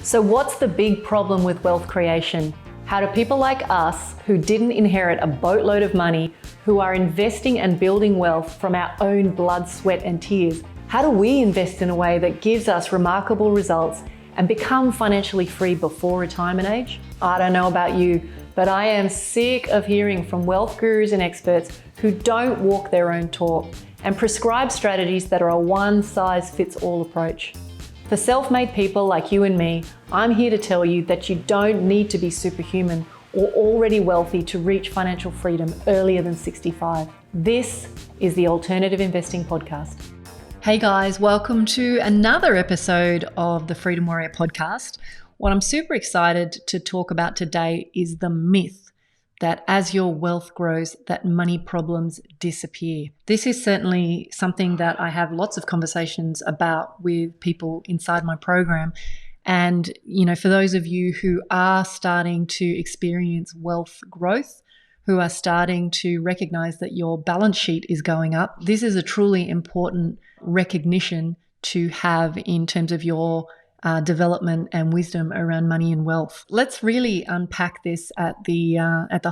So what's the big problem with wealth creation? How do people like us, who didn't inherit a boatload of money, who are investing and building wealth from our own blood, sweat and tears, how do we invest in a way that gives us remarkable results and become financially free before retirement age? I don't know about you, but I am sick of hearing from wealth gurus and experts who don't walk their own talk and prescribe strategies that are a one-size-fits-all approach. For self-made people like you and me, I'm here to tell you that you don't need to be superhuman or already wealthy to reach financial freedom earlier than 65. This is the Alternative Investing Podcast. Hey guys, welcome to another episode of the Freedom Warrior Podcast. What I'm super excited to talk about today is the myth that as your wealth grows, that money problems disappear. This is certainly something that I have lots of conversations about with people inside my program. And, for those of you who are starting to experience wealth growth, who are starting to recognize that your balance sheet is going up, this is a truly important recognition to have in terms of your development and wisdom around money and wealth. Let's really unpack this at the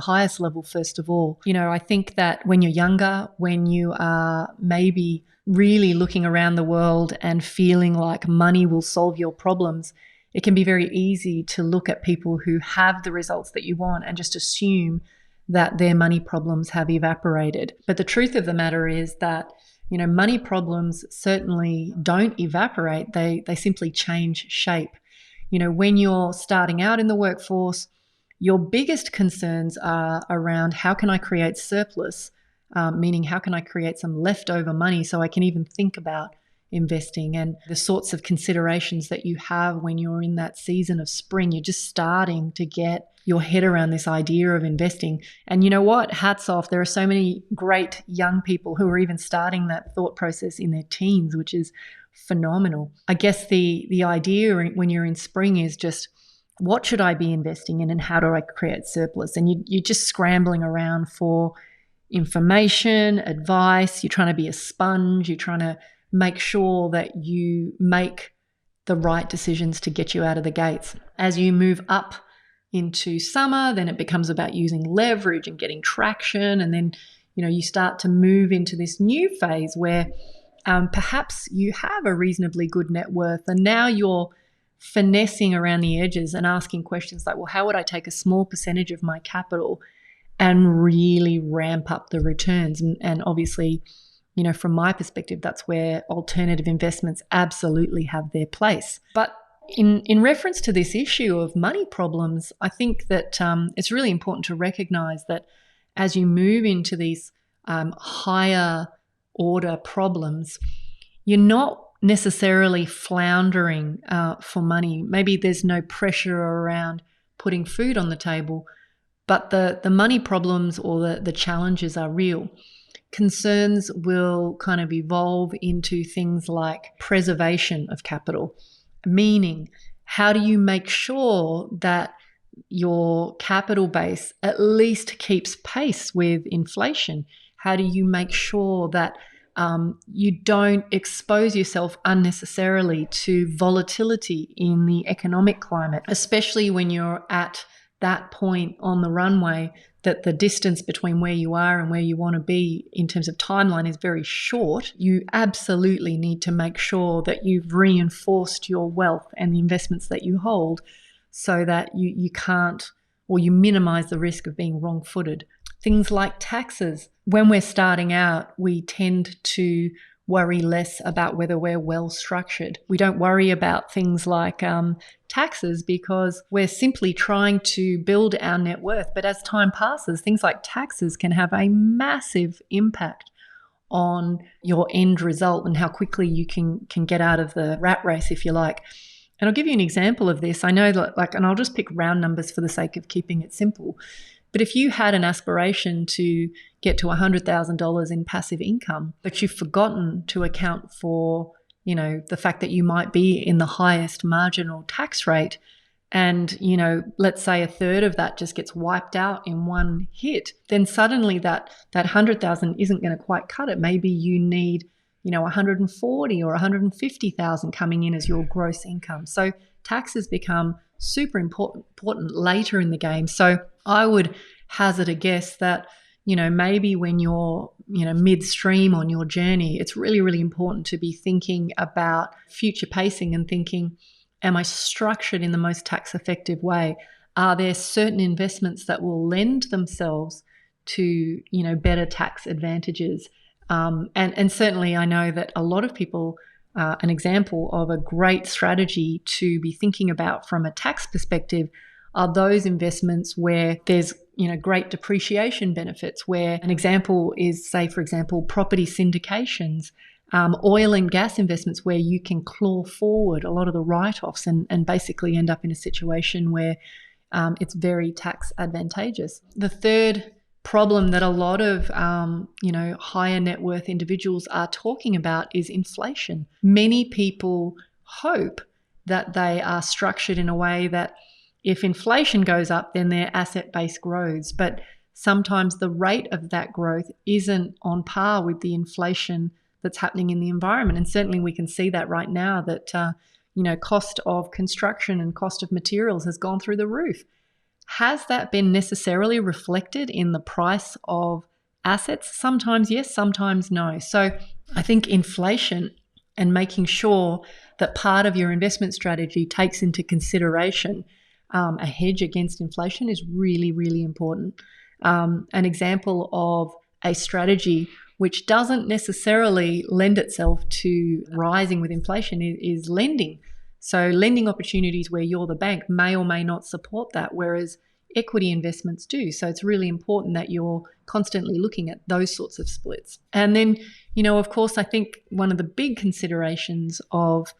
highest level first of all. I think that when you're younger, when you are maybe really looking around the world and feeling like money will solve your problems, it can be very easy to look at people who have the results that you want and just assume that their money problems have evaporated. But the truth of the matter is that money problems certainly don't evaporate. They simply change shape. When you're starting out in the workforce, your biggest concerns are around how can I create surplus, meaning how can I create some leftover money so I can even think about investing, and the sorts of considerations that you have when you're in that season of spring. You're just starting to get your head around this idea of investing. And you know what? Hats off. There are so many great young people who are even starting that thought process in their teens, which is phenomenal. I guess the idea when you're in spring is just, what should I be investing in and how do I create surplus? And you're just scrambling around for information, advice. You're trying to be a sponge. You're trying to make sure that you make the right decisions to get you out of the gates. As you move up into summer, then it becomes about using leverage and getting traction. And then, you start to move into this new phase where perhaps you have a reasonably good net worth. And now you're finessing around the edges and asking questions like, well, how would I take a small percentage of my capital and really ramp up the returns? And obviously, from my perspective, that's where alternative investments absolutely have their place. But in reference to this issue of money problems, I think that it's really important to recognize that as you move into these higher order problems, you're not necessarily floundering for money. Maybe there's no pressure around putting food on the table, but the money problems or the challenges are real. Concerns will kind of evolve into things like preservation of capital, meaning how do you make sure that your capital base at least keeps pace with inflation? How do you make sure that you don't expose yourself unnecessarily to volatility in the economic climate, especially when you're at that point on the runway that the distance between where you are and where you want to be in terms of timeline is very short. You absolutely need to make sure that you've reinforced your wealth and the investments that you hold so that you can't, or you minimize the risk of being wrong-footed. Things like taxes. When we're starting out, we tend to worry less about whether we're well structured. We don't worry about things like taxes because we're simply trying to build our net worth. But as time passes, things like taxes can have a massive impact on your end result and how quickly you can get out of the rat race, if you like. And I'll give you an example of this. I know that, and I'll just pick round numbers for the sake of keeping it simple. But if you had an aspiration to get to $100,000 in passive income, but you've forgotten to account for, the fact that you might be in the highest marginal tax rate, and, let's say a third of that just gets wiped out in one hit, then suddenly that 100,000 isn't going to quite cut it. Maybe you need, 140 or 150,000 coming in as your gross income. So taxes become super important later in the game. So I would hazard a guess that, maybe when you're, midstream on your journey, it's really, really important to be thinking about future pacing and thinking, am I structured in the most tax effective way? Are there certain investments that will lend themselves to, better tax advantages? And certainly I know that a lot of people, an example of a great strategy to be thinking about from a tax perspective are those investments where there's, great depreciation benefits, where an example is, say, for example, property syndications, oil and gas investments where you can claw forward a lot of the write-offs and basically end up in a situation where it's very tax advantageous. The third problem that a lot of higher net worth individuals are talking about is inflation. Many people hope that they are structured in a way that if inflation goes up, then their asset base grows. But sometimes the rate of that growth isn't on par with the inflation that's happening in the environment. And certainly we can see that right now that, cost of construction and cost of materials has gone through the roof. Has that been necessarily reflected in the price of assets? Sometimes yes, sometimes no. So I think inflation and making sure that part of your investment strategy takes into consideration a hedge against inflation is really, really important. An example of a strategy which doesn't necessarily lend itself to rising with inflation is lending. So lending opportunities where you're the bank may or may not support that, whereas equity investments do. So it's really important that you're constantly looking at those sorts of splits. And then, of course, I think one of the big considerations of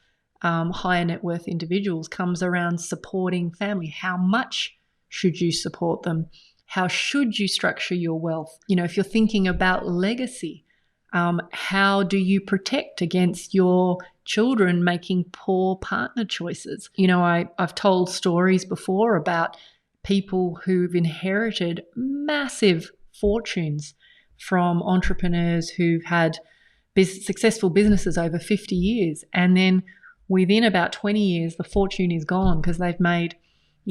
higher net worth individuals comes around supporting family. How much should you support them? How should you structure your wealth? If you're thinking about legacy, how do you protect against your children making poor partner choices? I've told stories before about people who've inherited massive fortunes from entrepreneurs who've had successful businesses over 50 years. And then within about 20 years, the fortune is gone because they've made,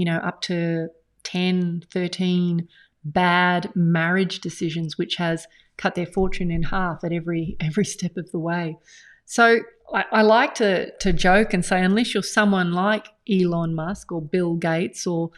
up to 10, 13 bad marriage decisions, which has cut their fortune in half at every step of the way. So I like to joke and say, unless you're someone like Elon Musk or Bill Gates or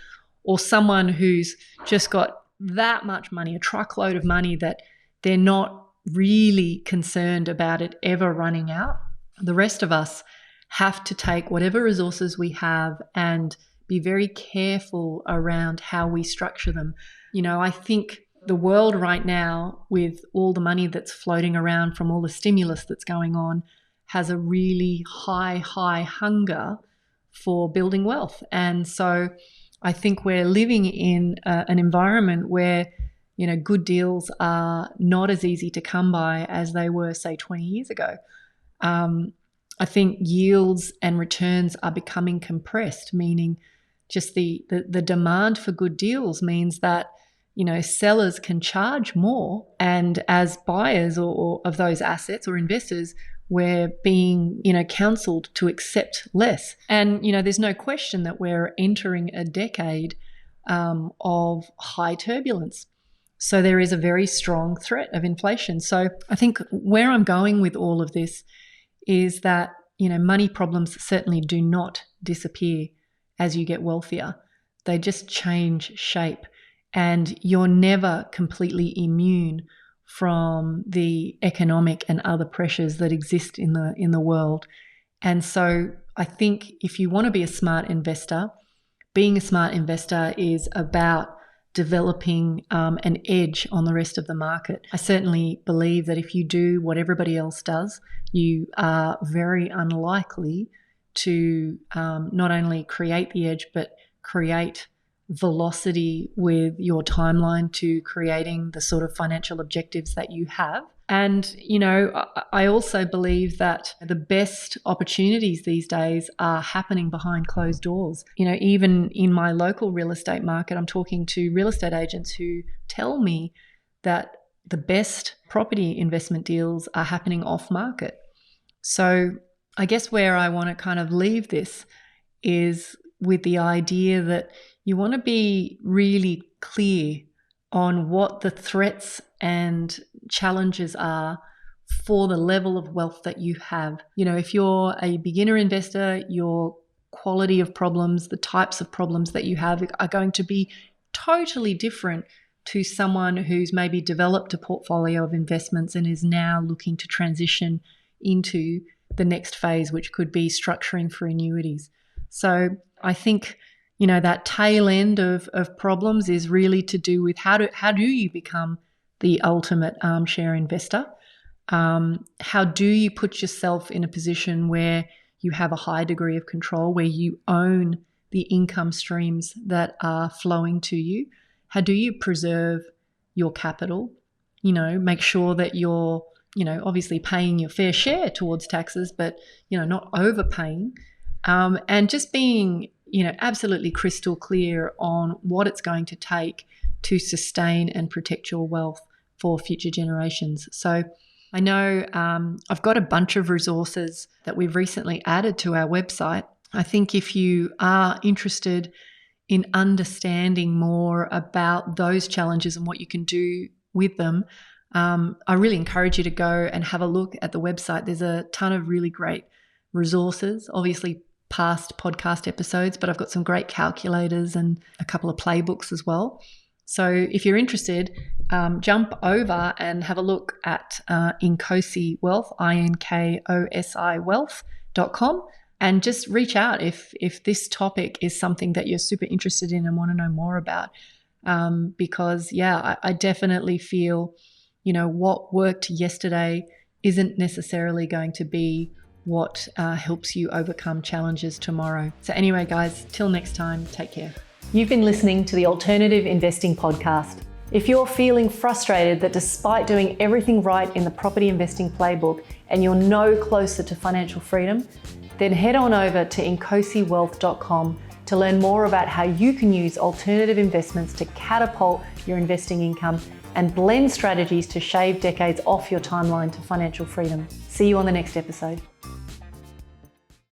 someone who's just got that much money, a truckload of money that they're not really concerned about it ever running out, the rest of us have to take whatever resources we have and be very careful around how we structure them. I think the world right now, with all the money that's floating around from all the stimulus that's going on, has a really high hunger for building wealth. And so I think we're living in an environment where, good deals are not as easy to come by as they were, say, 20 years ago. I think yields and returns are becoming compressed, meaning just the demand for good deals means that, sellers can charge more. And as buyers or of those assets or investors, we're being, counseled to accept less. And, there's no question that we're entering a decade of high turbulence. So there is a very strong threat of inflation. So I think where I'm going with all of this is that, money problems certainly do not disappear as you get wealthier. They just change shape, and you're never completely immune from the economic and other pressures that exist in the world. And so I think if you want to be a smart investor, being a smart investor is about developing an edge on the rest of the market. I certainly believe that if you do what everybody else does, you are very unlikely to not only create the edge, but create velocity with your timeline to creating the sort of financial objectives that you have. And, I also believe that the best opportunities these days are happening behind closed doors. Even in my local real estate market, I'm talking to real estate agents who tell me that the best property investment deals are happening off market. So I guess where I want to kind of leave this is with the idea that you want to be really clear on what the threats and challenges are for the level of wealth that you have. If you're a beginner investor, your quality of problems, the types of problems that you have are going to be totally different to someone who's maybe developed a portfolio of investments and is now looking to transition into the next phase, which could be structuring for annuities. So I think, that tail end of problems is really to do with how do you become the ultimate armchair investor? How do you put yourself in a position where you have a high degree of control, where you own the income streams that are flowing to you? How do you preserve your capital? Make sure that you're, obviously paying your fair share towards taxes, but, not overpaying. And just being, absolutely crystal clear on what it's going to take to sustain and protect your wealth for future generations. So I know I've got a bunch of resources that we've recently added to our website. I think if you are interested in understanding more about those challenges and what you can do with them, I really encourage you to go and have a look at the website. There's a ton of really great resources, obviously past podcast episodes, but I've got some great calculators and a couple of playbooks as well. So if you're interested, jump over and have a look at Inkosi Wealth, INKOSI Wealth.com, and just reach out if this topic is something that you're super interested in and want to know more about. Because, I definitely feel, what worked yesterday isn't necessarily going to be what helps you overcome challenges tomorrow. So anyway, guys, till next time, take care. You've been listening to the Alternative Investing Podcast. If you're feeling frustrated that despite doing everything right in the property investing playbook and you're no closer to financial freedom, then head on over to inkosiwealth.com to learn more about how you can use alternative investments to catapult your investing income and blend strategies to shave decades off your timeline to financial freedom. See you on the next episode.